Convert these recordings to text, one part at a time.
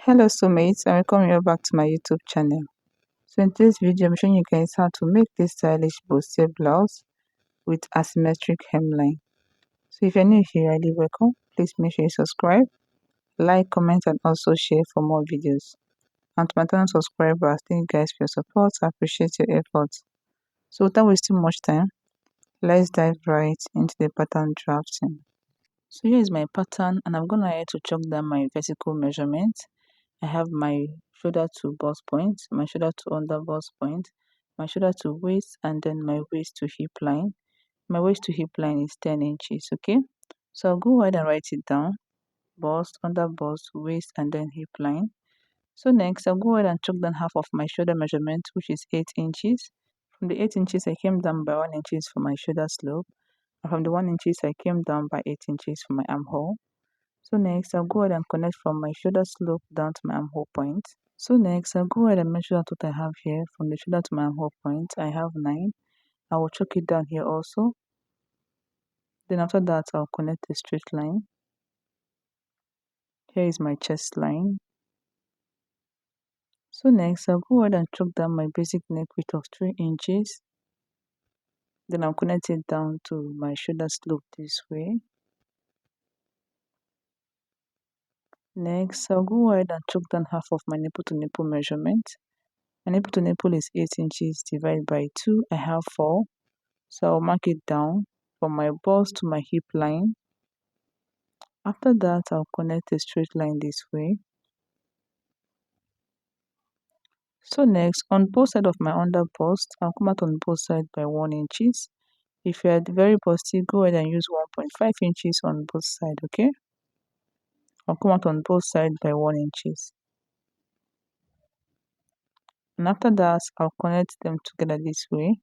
Hello soulmates, and welcome you back to my YouTube channel. So in today's video, I'm showing you guys how to make this stylish bustier blouse with asymmetric hemline. So if you're new here, highly welcome. Please make sure you subscribe, like, comment, and also share for more videos. And to my channel subscribers, thank you guys for your support. I appreciate your efforts. So without wasting much time, let's dive right into the pattern drafting. So here is my pattern, and I'm going to chalk down my vertical measurement. I have my shoulder to bust point, my shoulder to under bust point, my shoulder to waist, and then my waist to hip line. My waist to hip line is 10 inches, okay? So I'll go ahead and write it down. Bust, under bust, waist, and then hip line. So next, I'll go ahead and chalk down half of my shoulder measurement, which is 8 inches. From the 8 inches, I came down by 1 inches for my shoulder slope. And from the 1 inches, I came down by 8 inches for my armhole. So next, I'll go ahead and connect from my shoulder slope down to my armhole point. So next, I'll go ahead and measure out what I have here. From the shoulder to my armhole point, I have 9. I will chalk it down here also. Then after that, I'll connect a straight line. Here is my chest line. So next, I'll go ahead and chalk down my basic neck width of 3 inches. Then I'll connect it down to my shoulder slope this way. Next, I'll go ahead and chalk down half of my nipple to nipple measurement. My nipple to nipple is 8 inches divided by 2. I have 4. So I'll mark it down from my bust to my hip line. After that, I'll connect a straight line this way. So next, on both sides of my under bust, I'll come out on both sides by 1 inches. If you're very busty, go ahead and use 1.5 inches on both sides, okay? I'll come out on both sides by 1 inches. And after that, I'll connect them together this way.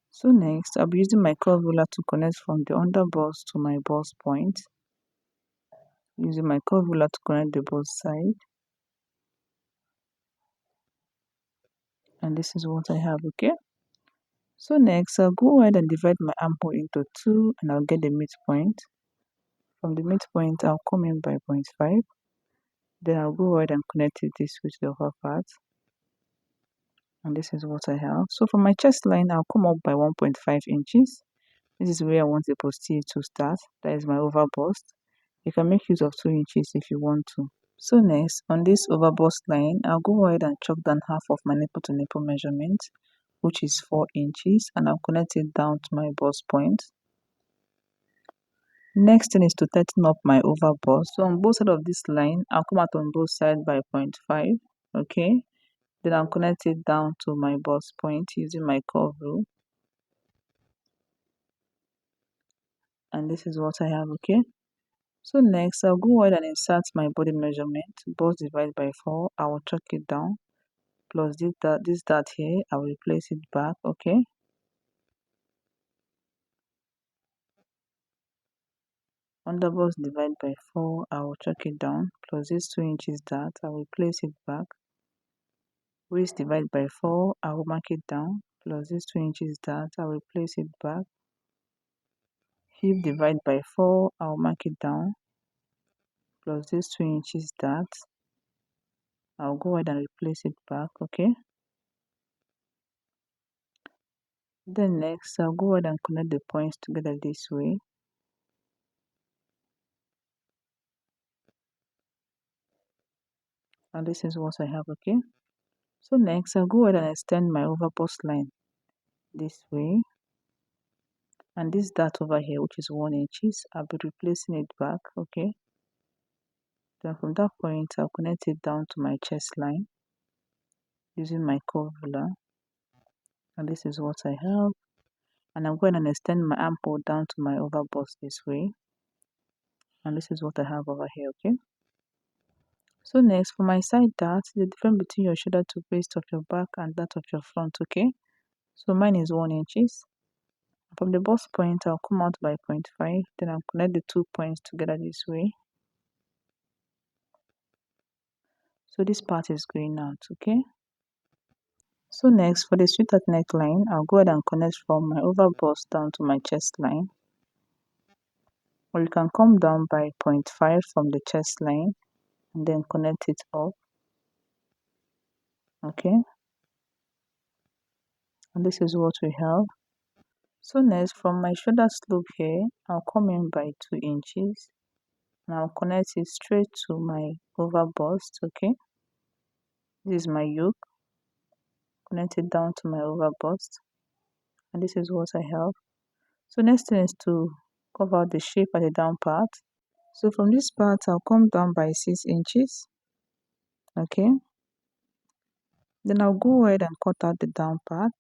So next, I'll be using my curve ruler to connect from the under bust to my bust point. Using my curve ruler to connect the both sides. And this is what I have, okay? So next, I'll go ahead and divide my armhole into 2 and I'll get the midpoint. From the midpoint, I'll come in by 0.5. Then I'll go ahead and connect it this with the upper part. And this is what I have. So for my chest line, I'll come up by 1.5 inches. This is where I want the bustier to start. That is my over bust. You can make use of 2 inches if you want to. So next, on this over bust line, I'll go ahead and chalk down half of my nipple to nipple measurement, which is 4 inches, and I'll connect it down to my bust point. Next thing is to tighten up my over bust. So on both sides of this line, I'll come out on both sides by 0.5, okay? Then I'll connect it down to my bust point using my curve rule. And this is what I have, okay? So next, I'll go ahead and insert my body measurement. Bust divided by 4, I will chalk it down. Plus this dot here, I will place it back, okay? Under bust divided by 4, I will chalk it down. Plus this 2 inches dot, I will place it back. Waist divided by 4, I will mark it down. Plus this 2 inches dot, I will place it back. Hip divided by 4, I will mark it down. Plus this 2 inches dot, I'll go ahead and replace it back, okay? Then next, I'll go ahead and connect the points together this way. And this is what I have, okay? So next, I'll go ahead and extend my over bust line this way. And this dot over here, which is 1 inches, I'll be replacing it back, okay? Then from that point, I'll connect it down to my chest line using my curve ruler. And this is what I have. And I'm going to extend my armhole down to my over bust this way. And this is what I have over here, okay? So next, for my side dart, the difference between your shoulder to waist of your back and that of your front, okay? So mine is 1 inches. From the bust point, I'll come out by 0.5. Then I'll connect the 2 points together this way. So this part is going out, okay? So next, for the sweater neckline, I'll go ahead and connect from my over bust down to my chest line. or you can come down by 0.5 from the chest line and then connect it up. Okay, and this is what we have. So next, from my shoulder slope here, I'll come in by 2 inches and I'll connect it straight to my over bust. Okay, this is my yoke, connect it down to my over bust, and this is what I have. So next thing is to cover the shape at the down part. So from this part, I'll come down by 6 inches. Okay, then I'll go ahead and cut out the down part.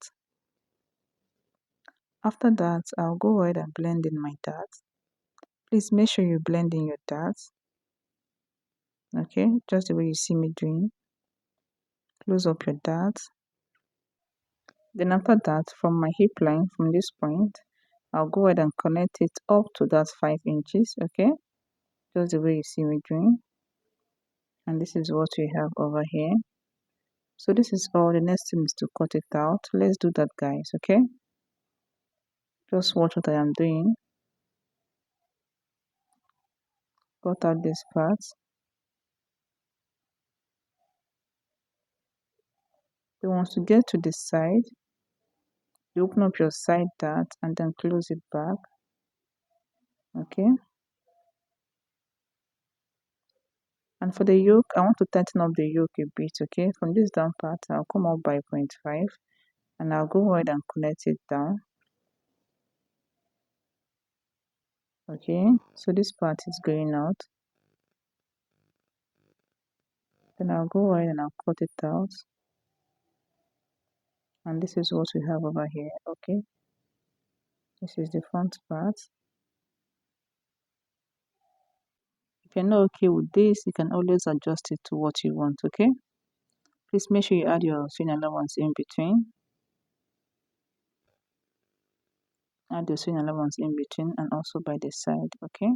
After that, I'll go ahead and blend in my darts. Please make sure you blend in your darts. Okay, just the way you see me doing. Close up your darts. Then after that, from my hip line, from this point, I'll go ahead and connect it up to that 5 inches. Okay, just the way you see me doing. And this is what we have over here. So this is all. The next thing is to cut it out. Let's do that, guys. Okay, just watch what I am doing. Cut out this part. Then once you get to the side, you open up your side dart and then close it back. Okay, and for the yoke, I want to tighten up the yoke a bit. Okay, from this down part, I'll come up by 0.5 and I'll go ahead and connect it down. Okay, so this part is going out. Then I'll go ahead and I'll cut it out. And this is what we have over here. Okay, this is the front part. If you're not okay with this, you can always adjust it to what you want. Okay, please make sure you add your sewing allowance in between. Add the sewing allowance in between and also by the side. Okay,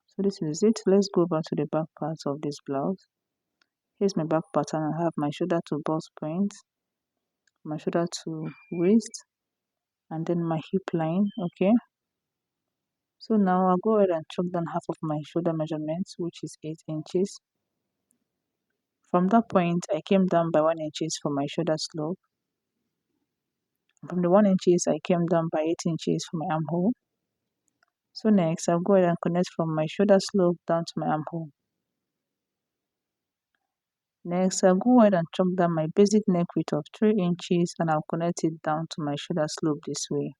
so this is it. Let's go back to the back part of this blouse. Here's my back pattern. I have my shoulder to bust point, my shoulder to waist, and then my hip line. Okay, so now I'll go ahead and chalk down half of my shoulder measurements, which is 8 inches. From that point, I came down by 1 inches for my shoulder slope. From the 1 inches, I came down by 8 inches for my armhole. So next, I'll go ahead and connect from my shoulder slope down to my armhole. Next, I'll go ahead and chalk down my basic neck width of 3 inches and I'll connect it down to my shoulder slope this way.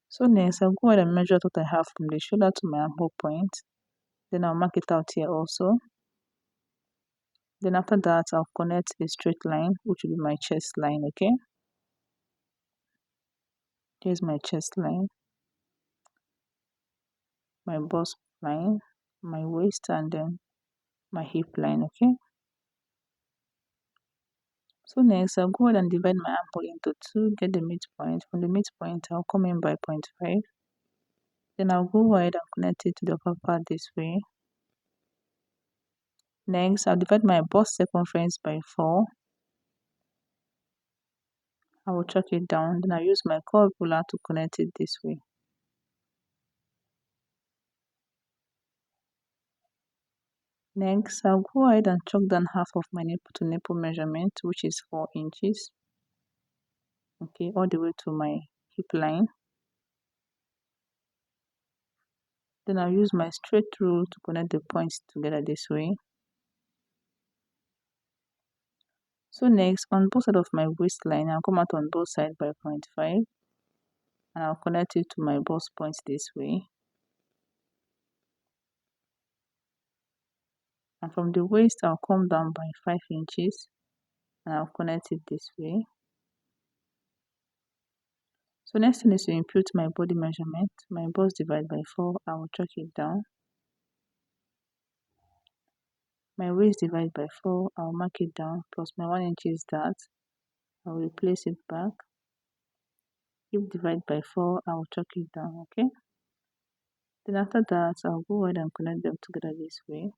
So next, I'll go ahead and measure what I have from the shoulder to my armhole point. Then I'll mark it out here also. Then after that, I'll connect a straight line, which will be my chest line, okay? Here's my chest line, my bust line, my waist, and then my hip line, okay? So next, I'll go ahead and divide my armhole into 2, get the midpoint. From the midpoint, I'll come in by 0.5. Then I'll go ahead and connect it to the upper part this way. Next, I'll divide my bust circumference by 4. I will chalk it down. Then I'll use my curve ruler to connect it this way. Next, I'll go ahead and chalk down half of my nipple to nipple measurement, which is 4 inches. Okay, all the way to my hip line. Then I'll use my straight rule to connect the points together this way. So next, on both sides of my waistline, I'll come out on both sides by 0.5 and I'll connect it to my bust points this way. And from the waist, I'll come down by 5 inches and I'll connect it this way. So next thing is to impute my body measurement. My bust divided by 4, I will chalk it down. My waist divided by 4, I'll mark it down, plus my 1 inch is that. I'll replace it back. Hip divided by 4, I'll chalk it down, okay? Then after that, I'll go ahead and connect them together this way.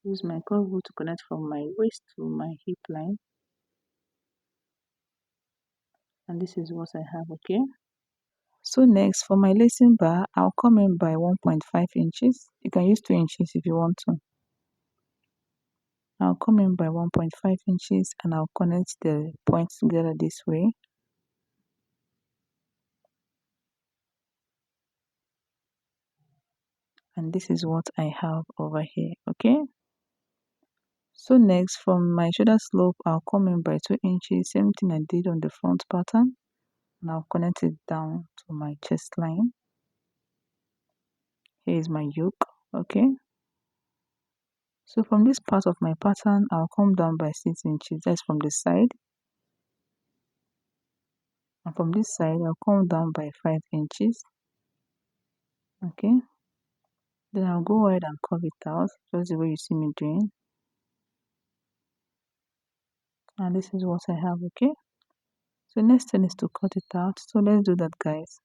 Use my curve to connect from my waist to my hip line, and this is what I have. Okay, so next for my lacing bar, I'll come in by 1.5 inches. You can use 2 inches if you want to. I'll come in by 1.5 inches and I'll connect the points together this way. And this is what I have over here. Okay, so next from my shoulder slope, I'll come in by 2 inches, same thing I did on the front pattern, and I'll connect it down to my chest line. Here is my yoke. Okay, so from this part of my pattern, I'll come down by 6 inches. That's from the side, and from this side I'll come down by 5 inches. Okay, then I'll go ahead and curve it out just the way you see me doing, and this is what I have. Okay, so next thing is to cut it out, so let's do that, guys.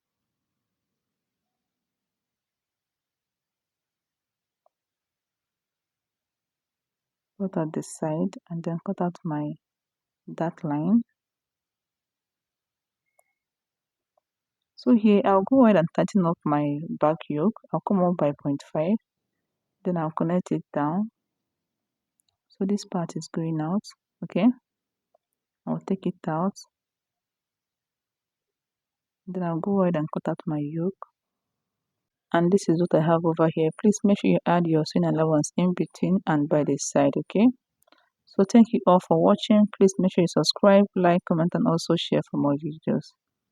Cut out the side and then cut out my that line. So here I'll go ahead and tighten up my back yoke. I'll come up by 0.5, then I'll connect it down. So this part is going out. Okay, I'll take it out, then I'll go ahead and cut out my yoke, and this is what I have over here. Please make sure you add your sewing allowance in between and by the side. Okay, so thank you all for watching. Please make sure you subscribe, like, comment, and also share for more videos.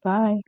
Bye.